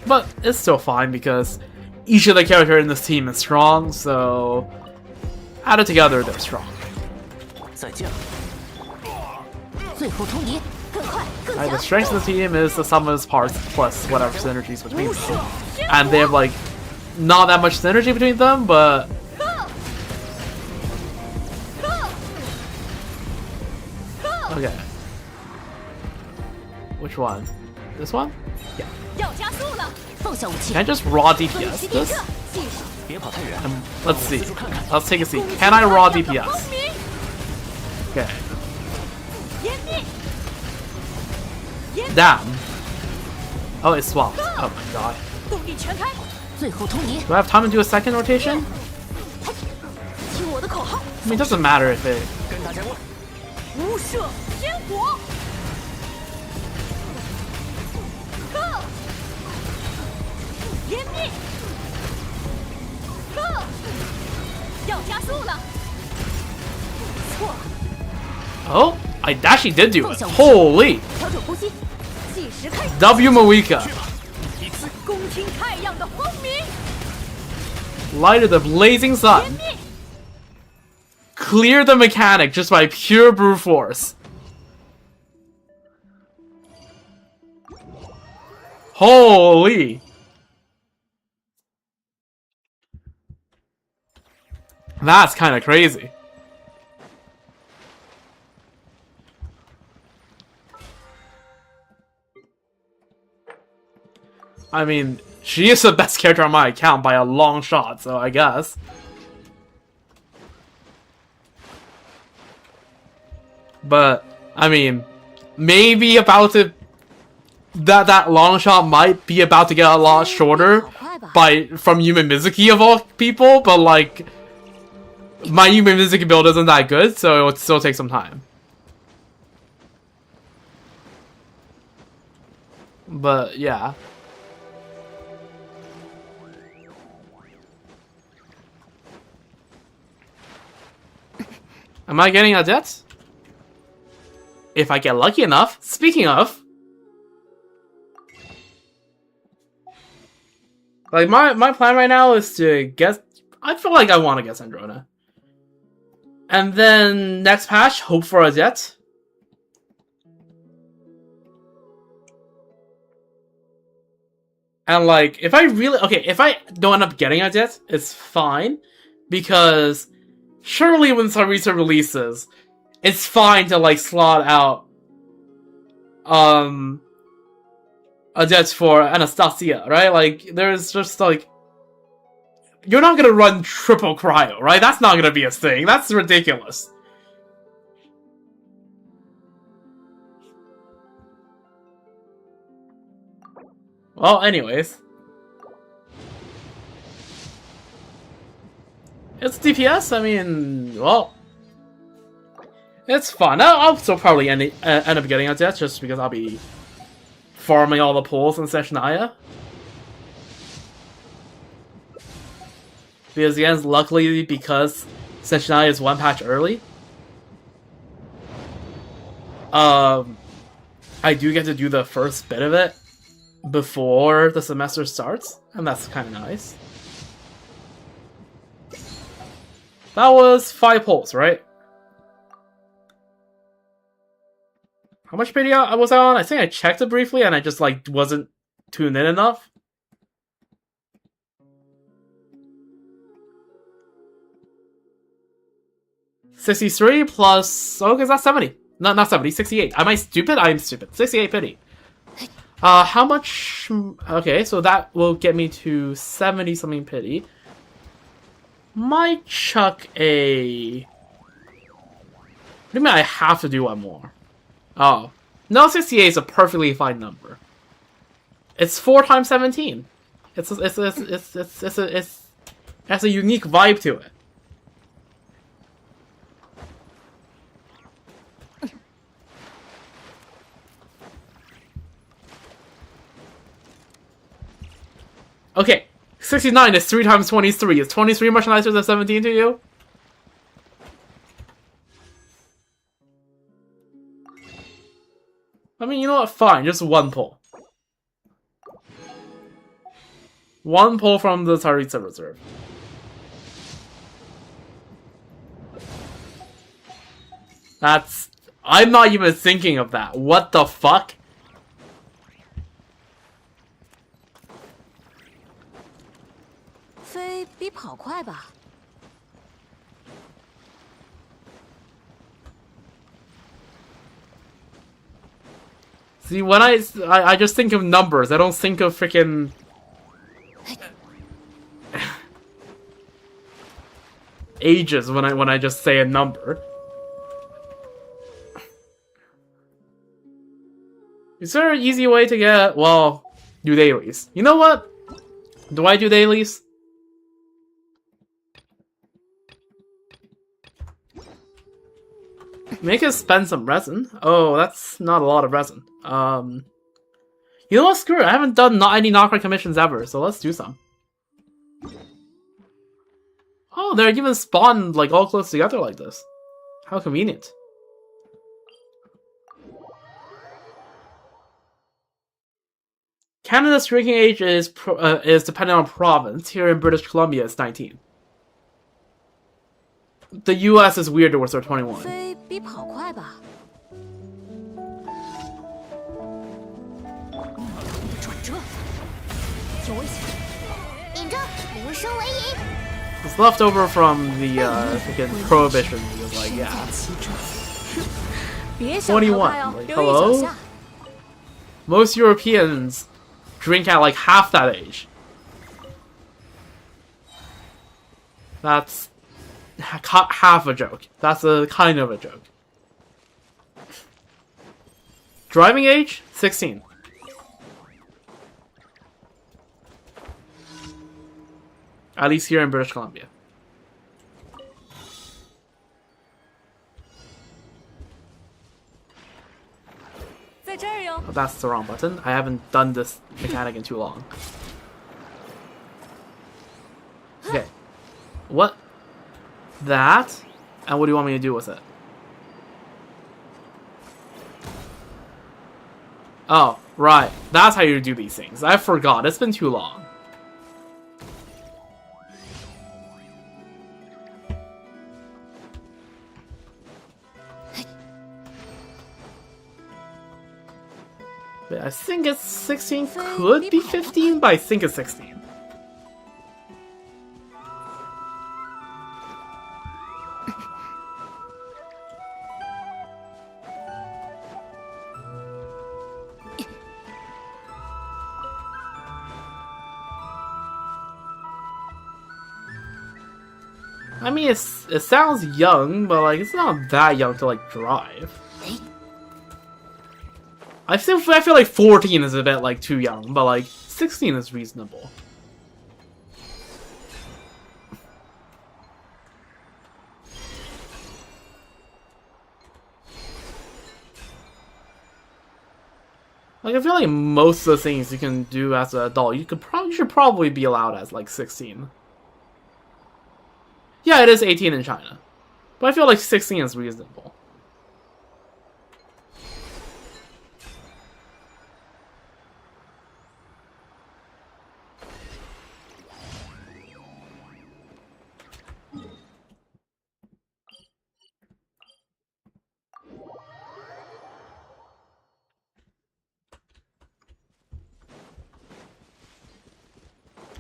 S1: But it's still fine because each of the characters in this team is strong, so added together they're strong.
S4: 再见了。
S2: 最后通牒，更快，更
S1: Right,
S2: 强。
S1: the strength of the team is the sum of its parts plus whatever synergies between them. And they have like not that much synergy between them, but okay. Which one? This one? Yeah.
S2: 要加速了，放下武器
S1: Can I just raw
S2: 分
S1: DPS
S2: 析敌
S1: this?
S2: 客，技术
S4: 别跑太远。
S1: Let's see.
S4: 四处看看。
S1: Let's take a seat. Can I raw
S2: 光
S1: DPS?
S2: 明
S1: Okay.
S2: 湮灭，湮灭
S1: Damn. Oh, it swapped. Oh my god.
S2: 动力全开，最后通牒，
S1: Do I have time to do a second rotation?
S2: 听我的口号，
S1: I mean, it doesn't matter if it.
S4: 跟大家问。
S2: 无射天火。湮灭，要加速了，错，
S1: Oh, I actually did do it. Holy.
S2: 调整呼吸，计时开始，
S1: W Moika.
S2: 攻听太阳的光明，
S1: Light of the blazing
S2: 湮
S1: sun.
S2: 灭，
S1: Clear the mechanic just by pure brute force. Holy. That's kind of crazy. I mean, she is the best character on my account by a long shot, so I guess. But, I mean, maybe about to... That long shot might be about to get a lot shorter from Yume Mizuki of all people, but like... My Yume Mizuki build isn't that good, so it will still take some time. But, yeah. Am I getting a jet? If I get lucky enough. Speaking of... Like, my plan right now is to get... I feel like I want to get Sandrona. And then, next patch, hope for a jet. And like, if I really... Okay, if I don't end up getting a jet, it's fine. Because... Surely when Sarisa releases, it's fine to like slot out a jet for Anastasia, right? Like there's just like you're not gonna run triple cryo, right? That's not gonna be a thing. That's ridiculous. Well, anyways. It's DPS, I mean, well... It's fun. I'll still probably end up getting a death just because I'll be farming all the pulls in Sessionaya. Because again, luckily, because Sessionaya is one patch early, I do get to do the first bit of it before the semester starts, and that's kind of nice. That was 5 pulls, right? How much pity was I on? I think I checked it briefly and I just like wasn't tuned in enough. $63 plus... Oh, okay, that's 70. No, not 70, 68. Am I stupid? I'm stupid. 68 pity. How much... Okay, so that will get me to 70-something pity. Might chuck a... What do you mean I have to do one more? Oh. No, 68 is a perfectly fine number. It's 4 times 17. It has a unique vibe to it. Okay, 69 is 3 times 23. Is 23 much nicer than 17 to you? I mean, you know what? Fine, just 1 pull. 1 pull from the Tsaritsa Reserve. That's... I'm not even thinking of that. What the fuck? See, when I just think of numbers, I don't think of freaking ages when I just say a number. Is there an easy way to get, well, do dailies? You know what? Do I do dailies? Make us spend some resin. Oh, that's not a lot of resin. You know what? Screw it. I haven't done any knockout commissions ever, so let's do some. Oh, they're even spawned like all close together like this. How convenient. Canada's drinking age is dependent on province. Here in British Columbia, it's 19. The U.S. is weird towards their 21.
S2: 比跑快吧。转折，有危险！
S3: 领着，灵声为引。
S1: It's left over from the freaking prohibition. It was like, yeah. 21. Like, hello? Most Europeans drink at like half that age. That's half a joke. That's a kind of a joke. Driving age? 16. At least here in British Columbia. Oh, that's the wrong button. I haven't done this mechanic in too long. Okay. What? That? And what do you want me to do with it? Oh, right. That's how you do these things. I forgot. It's been too long. I think it's 16. Could be 15, but I think it's 16. I mean, it sounds young, but like it's not that young to like drive. I feel like 14 is a bit like too young, but like 16 is reasonable. Like, I feel like most of the things you can do as an adult, you should probably be allowed as, like, 16. Yeah, it is 18 in China. But I feel like 16 is reasonable.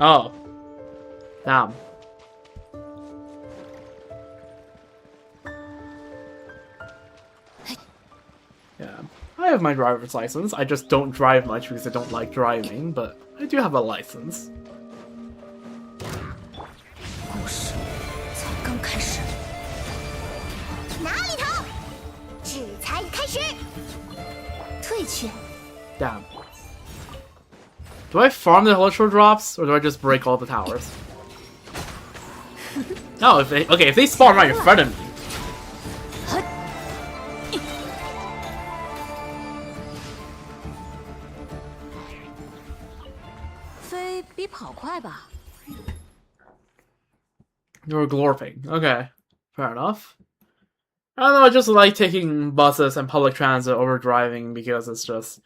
S1: Oh. Damn. Yeah. I have my driver's license. I just don't drive much because I don't like driving, but I do have a license.
S2: 故事才刚开始。
S3: 哪里头？这才开始。
S2: 退去。
S1: Damn. Do I farm the electro drops, or do I just break all the towers? No, if they spawn right in front of me.
S2: 飞比跑快吧？
S1: You're glorping. Okay, fair enough. I don't know, I just like taking buses and public transit over driving because it's just...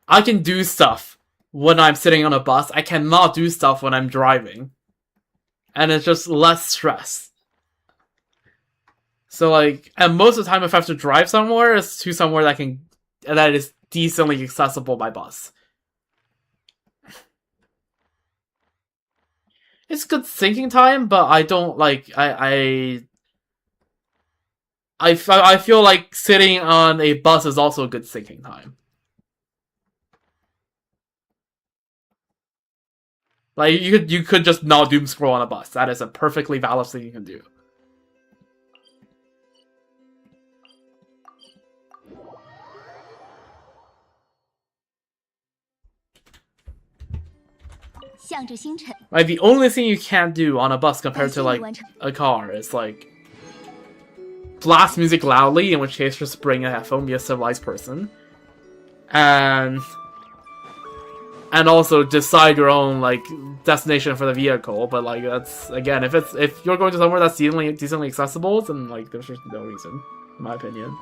S1: I can do stuff when I'm sitting on a bus. I cannot do stuff when I'm driving. And it's just less stress. So like, and most of the time if I have to drive somewhere, it's to somewhere that is decently accessible by bus. It's good thinking time, but I don't like, I feel like sitting on a bus is also a good thinking time. Like, you could just not doom scroll on a bus. That is a perfectly valid thing you can do. Like, the only thing you can't do on a bus compared to, like, a car is, like, blast music loudly, in which case just bring a headphone, be a civilized person. And also decide your own, like, destination for the vehicle, but, like, that's, again, if you're going to somewhere that's decently accessible, then, like, there's just no reason, in my opinion.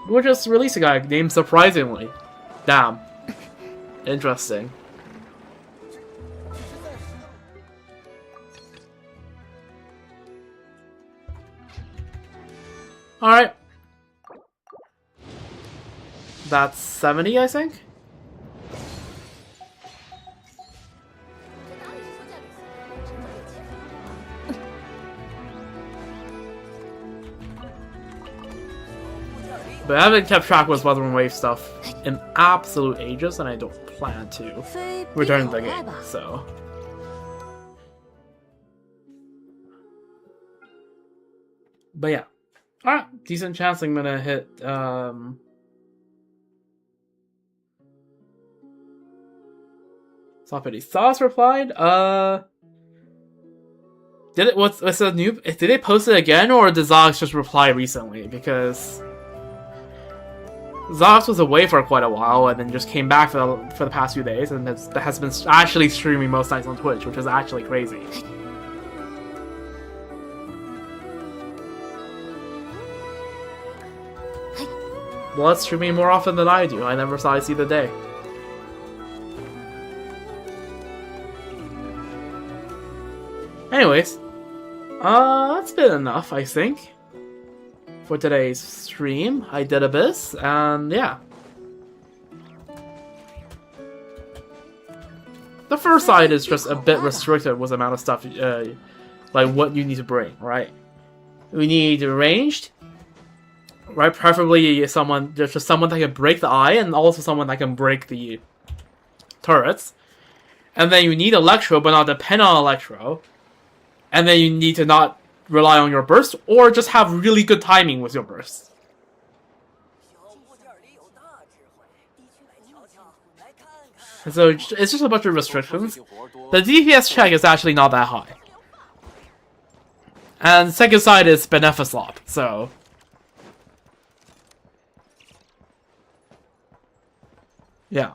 S1: We'll just release a guy named Surprisingly. Damn. Interesting. Alright. That's 70, I think? But I haven't kept track with Weather and Wave stuff in absolute ages, and I don't plan to return to the game, so... But yeah. Alright, decent chance I'm gonna hit, Sloppity Sauce replied, what's the new, did they post it again, or did Zox just reply recently? Because Zox was away for quite a while, and then just came back for the past few days, and has been actually streaming most nights on Twitch, which is actually crazy. Well, it's streaming more often than I do. I never saw it see the day. Anyways, that's been enough, I think, for today's stream. I did Abyss, and yeah. The first side is just a bit restricted with the amount of stuff, like what you need to bring, right? We need ranged. Right, preferably someone that can break the eye, and also someone that can break the turrets. And then you need Electro, but not depend on Electro. And then you need to not rely on your burst, or just have really good timing with your burst. So it's just a bunch of restrictions. The DPS check is actually not that high. And second side is Benefislop, so... Yeah.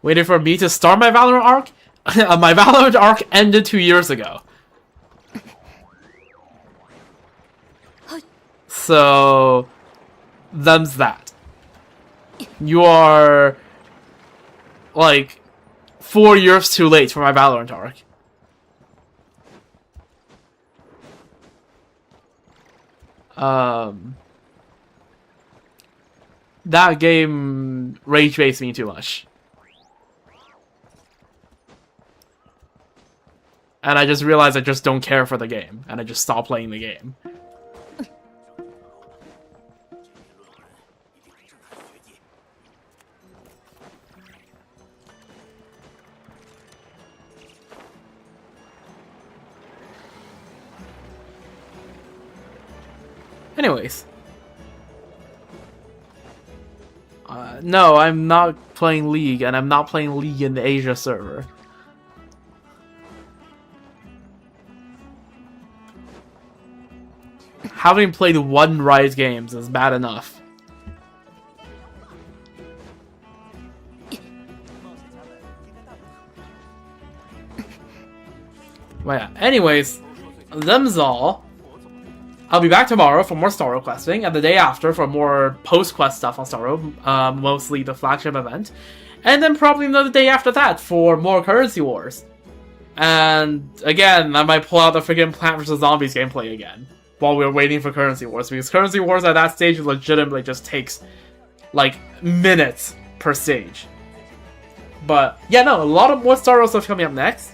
S1: Waiting for me to start my Valorant arc? My Valorant arc ended 2 years ago. So, them's that. You are, like, 4 years too late for my Valorant arc. That game rage-baits me too much. And I just realized I just don't care for the game, and I just stopped playing the game. Anyways. No, I'm not playing League, and I'm not playing League in the Asia server. Having played one Riot Games is bad enough. Well, yeah. Anyways, them's all. I'll be back tomorrow for more Starro questing, and the day after for more post-quest stuff on Starro, mostly the flagship event. And then probably another day after that for more Currency Wars. And again, I might pull out the freaking Plant vs. Zombies gameplay again, while we're waiting for Currency Wars, because Currency Wars at that stage legitimately just takes, like, minutes per stage. But, yeah, no, a lot of more Starro stuff coming up next.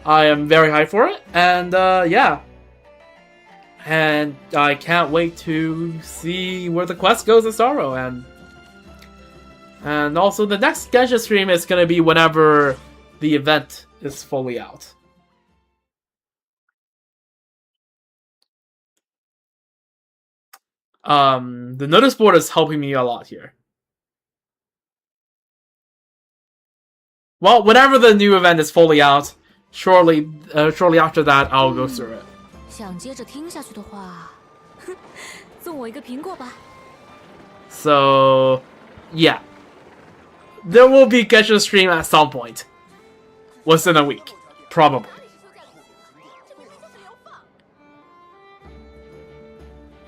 S1: I am very hyped for it, and, yeah. And I can't wait to see where the quest goes in Starro, and also the next Genshin stream is gonna be whenever the event is fully out. The notice board is helping me a lot here. Well, whenever the new event is fully out, shortly after that, I'll go through it.
S2: 想接着听下去的话，送我一个苹果吧。
S1: So, yeah. There will be Genshin stream at some point. Within a week. Probably.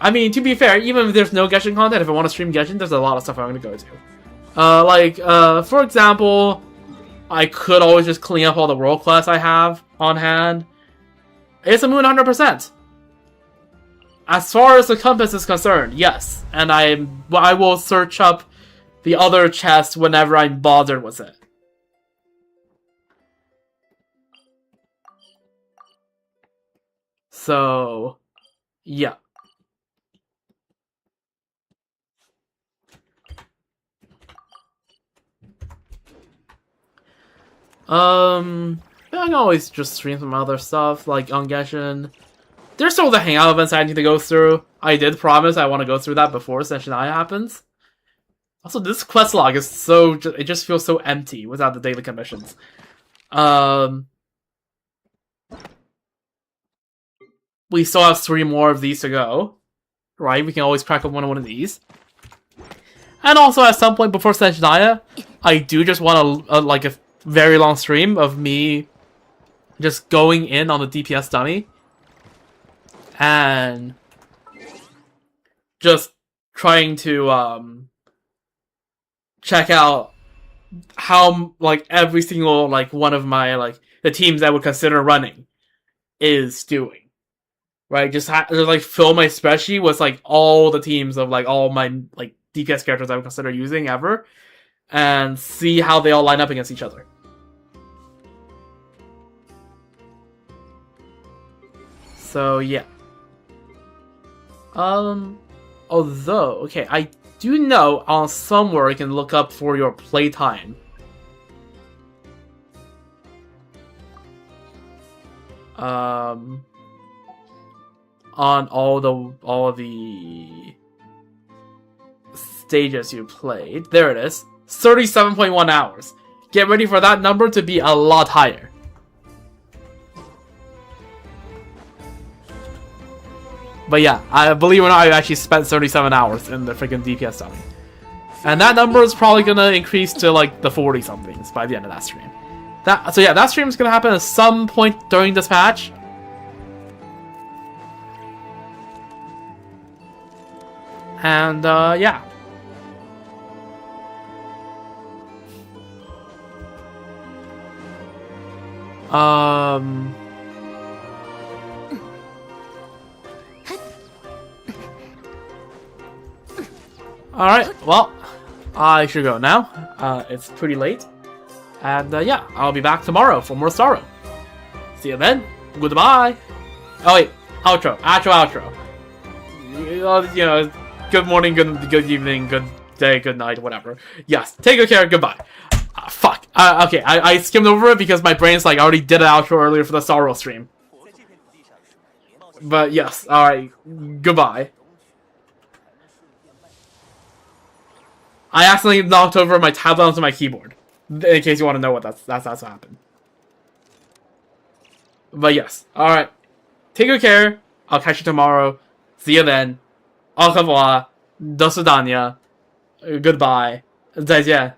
S1: I mean, to be fair, even if there's no Genshin content, if I want to stream Genshin, there's a lot of stuff I'm going to go to. For example, I could always just clean up all the world class I have on hand. It's a moon 100%. As far as the compass is concerned, yes. And I will search up the other chest whenever I'm bothered with it. So, yeah. I can always just stream some other stuff, like on Genshin. There's still the hangout events I need to go through. I did promise I want to go through that before Session I happens. Also, this quest log is so... it just feels so empty without the daily commissions. We still have 3 more of these to go. Right? We can always crack up one of these. And also, at some point before Senshiniya, I do just want a very long stream of me just going in on the DPS dummy and just trying to check out how every single one of my the teams I would consider running is doing. Right, just fill my spreadsheet with all the teams of all my DPS characters I would consider using ever, and see how they all line up against each other. So yeah. Although, okay, I do know on somewhere you can look up for your playtime. On all the stages you played. There it is. 37.1 hours. Get ready for that number to be a lot higher. But yeah, I believe it or not, I actually spent 37 hours in the freaking DPS dummy. And that number is probably gonna increase to like the 40 somethings by the end of that stream. So yeah, that stream is gonna happen at some point during this patch. And yeah. Alright, well, I should go now. It's pretty late. And yeah, I'll be back tomorrow for more Sorrow. See you then. Goodbye. Oh wait, outro. Outro. You know, good morning, good evening, good day, good night, whatever. Yes, take good care, goodbye. Fuck. Okay, I skimmed over it because my brain's like, I already did an outro earlier for the Sorrow stream. But yes, alright, goodbye. I accidentally knocked over my tablet onto my keyboard. In case you want to know what that's what happened. But yes, alright. Take good care. I'll catch you tomorrow. See you then. Au revoir. Do свидания. Goodbye. 再见.